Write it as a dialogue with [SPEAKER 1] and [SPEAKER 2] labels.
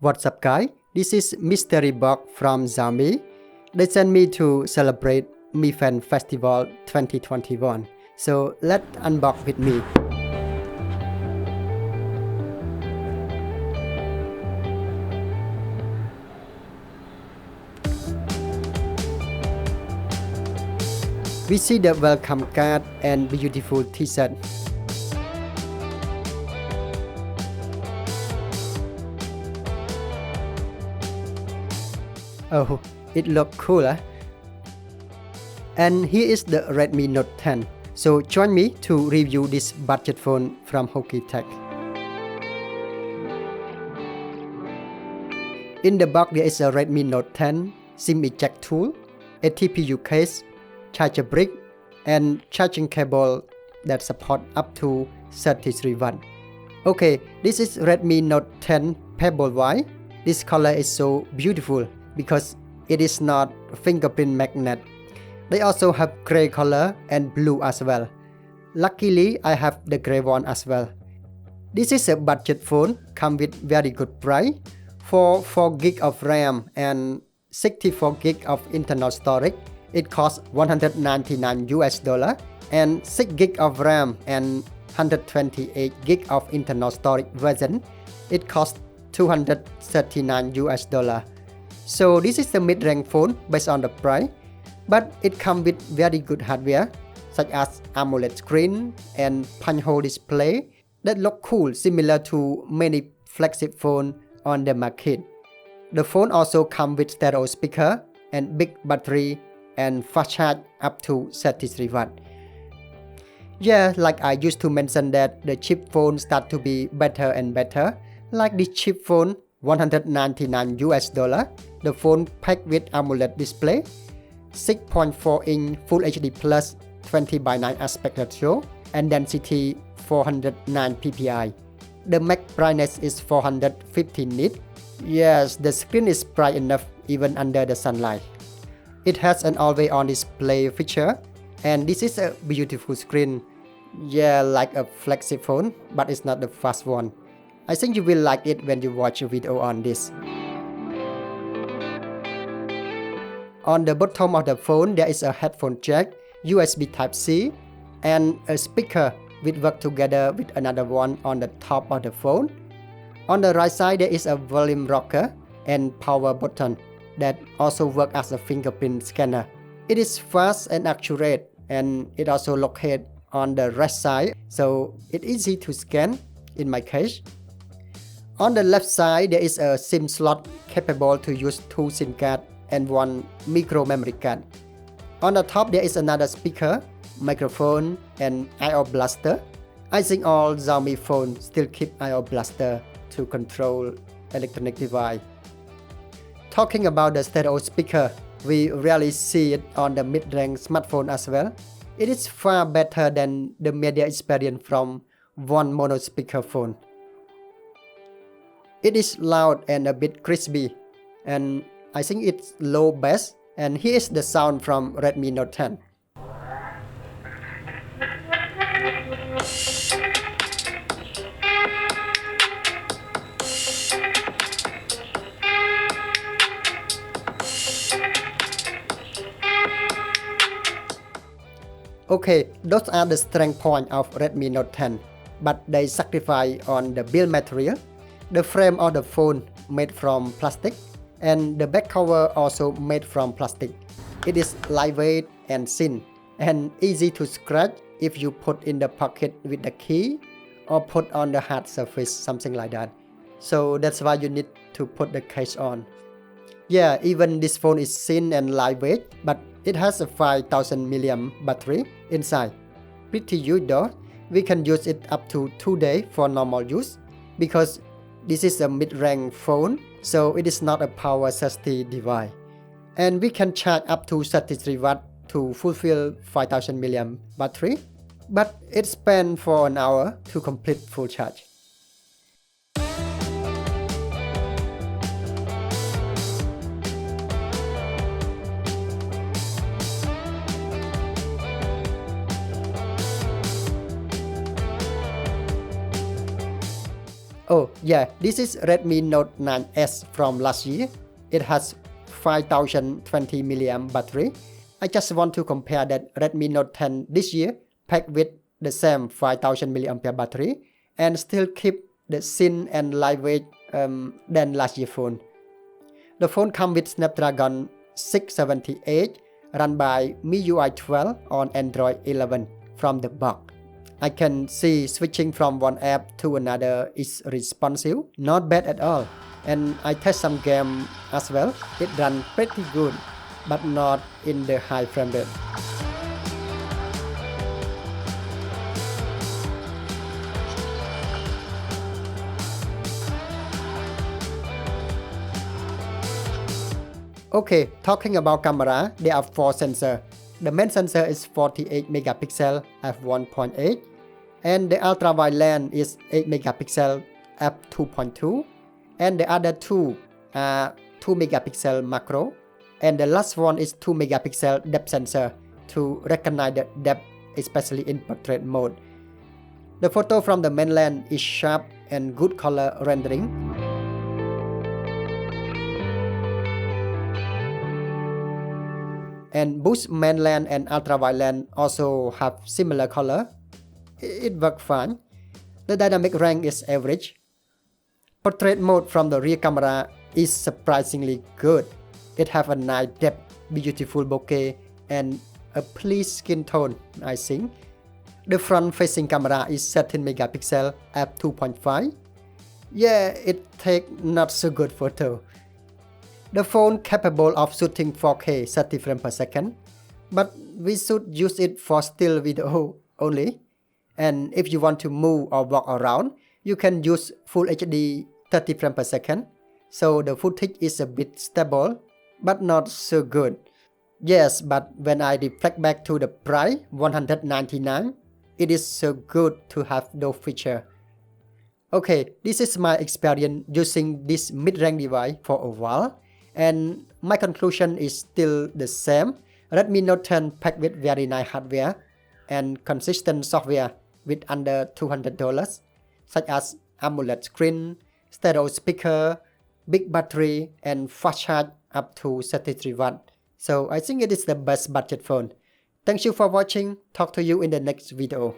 [SPEAKER 1] What's up guys, this is Mystery Box from Xiaomi. They sent me to celebrate Mi Fan Festival 2021. So let's unbox with me. We see the welcome card and beautiful t-shirt. Oh, it looks cool, huh? And here is the Redmi Note 10. So join me to review this budget phone from Tech. In the box there is a Redmi Note 10 SIM eject tool, a TPU case, charger brick, and charging cable that support up to 33 watt. Okay, this is Redmi Note 10 Pebble White. This color is so beautiful because it is not fingerprint magnet. They also have gray color and blue as well. Luckily, I have the gray one as well. This is a budget phone, come with very good price. For 4GB of RAM and 64GB of internal storage, it costs $199 and 6GB of RAM and 128GB of internal storage version, it costs $239. So this is the mid-range phone based on the price, but it comes with very good hardware such as AMOLED screen and punch hole display that look cool, similar to many flagship phones on the market. The phone also comes with stereo speaker and big battery and fast charge up to 33 watt. Yeah, like I used to mention that the cheap phones start to be better and better. Like this cheap phone, $199. The phone packed with AMOLED display, 6.4-inch FullHD Plus 20:9 aspect ratio, and density 409 ppi. The max brightness is 450 nits. Yes, the screen is bright enough even under the sunlight. It has an always-on display feature, and this is a beautiful screen. Yeah, like a flagship phone, but it's not the fast one. I think you will like it when you watch a video on this. On the bottom of the phone, there is a headphone jack, USB Type-C, and a speaker which work together with another one on the top of the phone. On the right side, there is a volume rocker and power button that also work as a fingerprint scanner. It is fast and accurate, and it also located on the right side, so it's easy to scan in my case. On the left side, there is a SIM slot capable to use 2 SIM cards and 1 micro memory card. On the top, there is another speaker, microphone, and I/O blaster. I think all Xiaomi phones still keep I/O blaster to control electronic device. Talking about the stereo speaker, we rarely see it on the mid-range smartphone as well. It is far better than the media experience from one mono speaker phone. It is loud and a bit crispy, and I think it's low bass. And here is the sound from Redmi Note 10. Okay, those are the strength points of Redmi Note 10, but they sacrifice on the build material. The frame of the phone made from plastic, and the back cover also made from plastic. It is lightweight and thin, and easy to scratch if you put in the pocket with the key or put on the hard surface, something like that. So that's why you need to put the case on. Yeah, even this phone is thin and lightweight, but it has a 5000 mAh battery inside. Pretty huge though. We can use it up to 2 days for normal use because this is a mid-range phone, so it is not a power thirsty device. And we can charge up to 33 watt to fulfill 5000 mAh battery, but it spends for an hour to complete full charge. Oh yeah, this is Redmi Note 9S from last year. It has 5020 mAh battery. I just want to compare that Redmi Note 10 this year packed with the same 5000 mAh battery and still keep the thin and lightweight than last year phone. The phone comes with Snapdragon 678 run by MIUI 12 on Android 11 from the box. I can see switching from one app to another is responsive, not bad at all. And I test some game as well. It runs pretty good, but not in the high frame rate. Okay, talking about camera, there are 4 sensors. The main sensor is 48 megapixel f1.8 and the ultra-wide lens is 8 megapixel f2.2 and the other 2 are 2 megapixel macro and the last one is 2 megapixel depth sensor to recognize the depth, especially in portrait mode. The photo from the main lens is sharp and good color rendering. And both main lens and ultra-wide lens also have similar color. It works fine. The dynamic range is average. Portrait mode from the rear camera is surprisingly good. It has a nice depth, beautiful bokeh, and a pleased skin tone, I think. The front-facing camera is 13 megapixel f2.5. Yeah, it takes not so good photo. The phone capable of shooting 4K 30 frames per second, but we should use it for still video only. And if you want to move or walk around, you can use FullHD 30 frames per second. So the footage is a bit stable, but not so good. Yes, but when I reflect back to the price, $199, it is so good to have those features. Okay, this is my experience using this mid-range device for a while. And my conclusion is still the same. Redmi Note 10 packed with very nice hardware and consistent software with under $200, such as AMOLED screen, stereo speaker, big battery, and fast charge up to 33 watts. So I think it is the best budget phone. Thank you for watching. Talk to you in the next video.